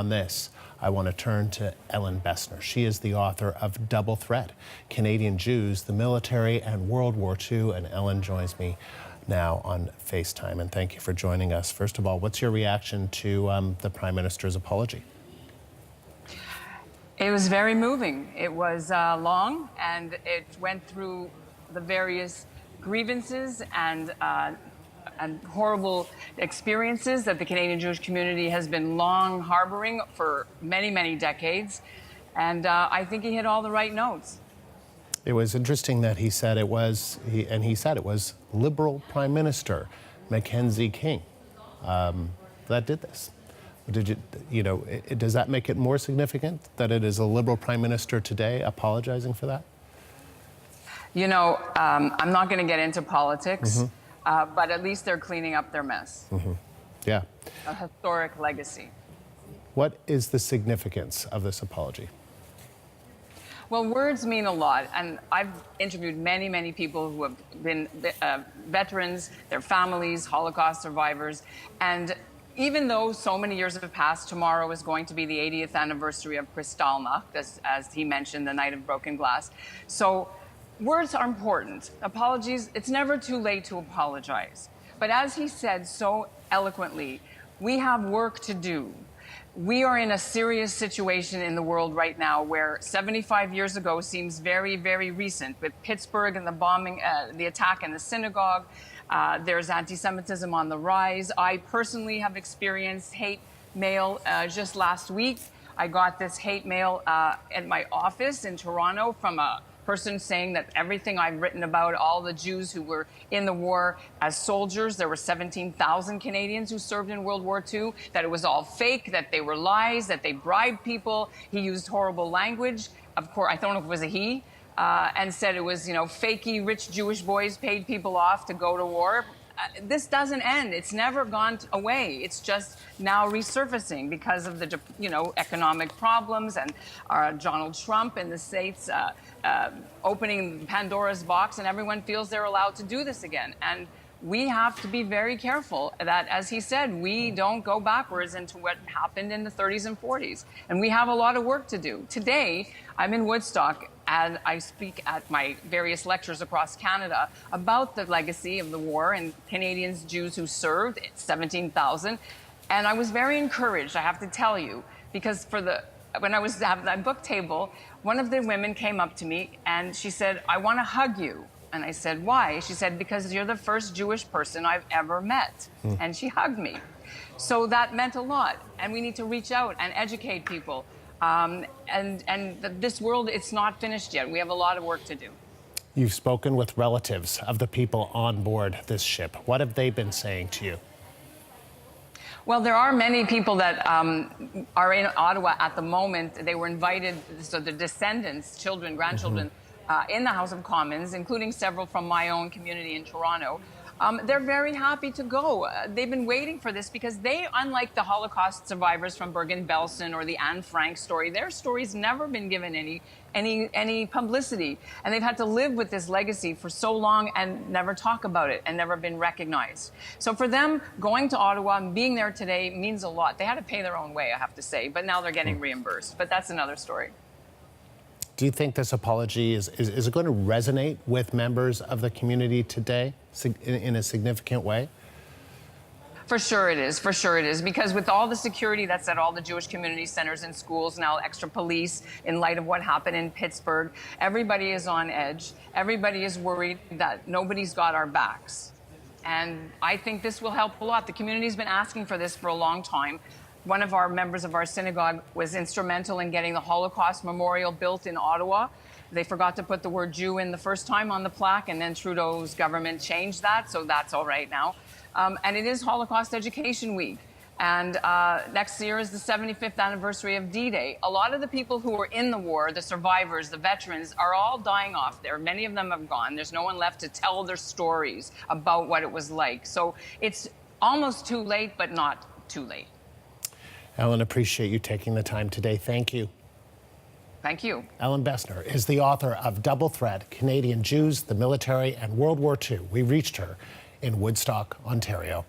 on this, I want to turn to Ellin Bessner. She is the author of Double Threat: Canadian Jews, the Military, and World War II. And Ellin joins me now on FaceTime. And thank you for joining us. First of all, what's your reaction to the Prime Minister's apology? It was very moving. It was long, and it went through the various grievances and horrible experiences that the Canadian Jewish community has been long harboring for many, many decades. And I think he hit all the right notes. It was interesting that he said it was, he said it was Liberal Prime Minister Mackenzie King that did this. Does that make it more significant that it is a Liberal Prime Minister today apologizing for that? I'm not going to get into politics, but at least they're cleaning up their mess. Yeah. A historic legacy. What is the significance of this apology? Well, words mean a lot, and I've interviewed many, many people who have been veterans, their families, Holocaust survivors, and even though so many years have passed, tomorrow is going to be the 80th anniversary of Kristallnacht, as he mentioned, the Night of Broken Glass. So words are important. Apologies, it's never too late to apologize. But as he said so eloquently, we have work to do. We are in a serious situation in the world right now where 75 years ago seems very, very recent, with Pittsburgh and the bombing, the attack in the synagogue. There's anti-Semitism on the rise. I personally have experienced hate mail just last week. I got this hate mail at my office in Toronto from a person saying that everything I've written about all the Jews who were in the war as soldiers, there were 17,000 Canadians who served in World War II, that it was all fake, that they were lies, that they bribed people. He used horrible language. Of course, I don't know if it was a he, and said it was, fakey rich Jewish boys paid people off to go to war. This doesn't end. It's never gone away. It's just now resurfacing because of the, economic problems and Donald Trump in the States opening Pandora's box, and everyone feels they're allowed to do this again. And we have to be very careful that, as he said, we don't go backwards into what happened in the 30s and 40s. And we have a lot of work to do. Today, I'm in Woodstock, and I speak at my various lectures across Canada about the legacy of the war and Canadians, Jews who served, 17,000. And I was very encouraged, I have to tell you, because when I was at that book table, one of the women came up to me and she said, "I want to hug you." And I said, "Why?" She said, "Because you're the first Jewish person I've ever met." And she hugged me. So that meant a lot. And we need to reach out and educate people. This world, it's not finished yet. We have a lot of work to do. You've spoken with relatives of the people on board this ship. What have they been saying to you? Well, there are many people that are in Ottawa at the moment. They were invited, so the descendants, children, grandchildren, in the House of Commons, including several from my own community in Toronto. They're very happy to go. They've been waiting for this because they, unlike the Holocaust survivors from Bergen-Belsen or the Anne Frank story, their story's never been given any publicity. And they've had to live with this legacy for so long and never talk about it and never been recognized. So for them, going to Ottawa and being there today means a lot. They had to pay their own way, I have to say, but now they're getting reimbursed. But that's another story. Do you think this apology is it going to resonate with members of the community today in a significant way? For sure it is. For sure it is. Because with all the security that's at all the Jewish community centers and schools, now extra police, in light of what happened in Pittsburgh, everybody is on edge. Everybody is worried that nobody's got our backs. And I think this will help a lot. The community's been asking for this for a long time. One of our members of our synagogue was instrumental in getting the Holocaust Memorial built in Ottawa. They forgot to put the word Jew in the first time on the plaque, and then Trudeau's government changed that, so that's all right now. And it is Holocaust Education Week. And next year is the 75th anniversary of D-Day. A lot of the people who were in the war, the survivors, the veterans, are all dying off there. Many of them have gone. There's no one left to tell their stories about what it was like. So it's almost too late, but not too late. Ellin, appreciate you taking the time today. Thank you. Thank you. Ellin Bessner is the author of Double Threat: Canadian Jews, the Military, and World War II. We reached her in Woodstock, Ontario.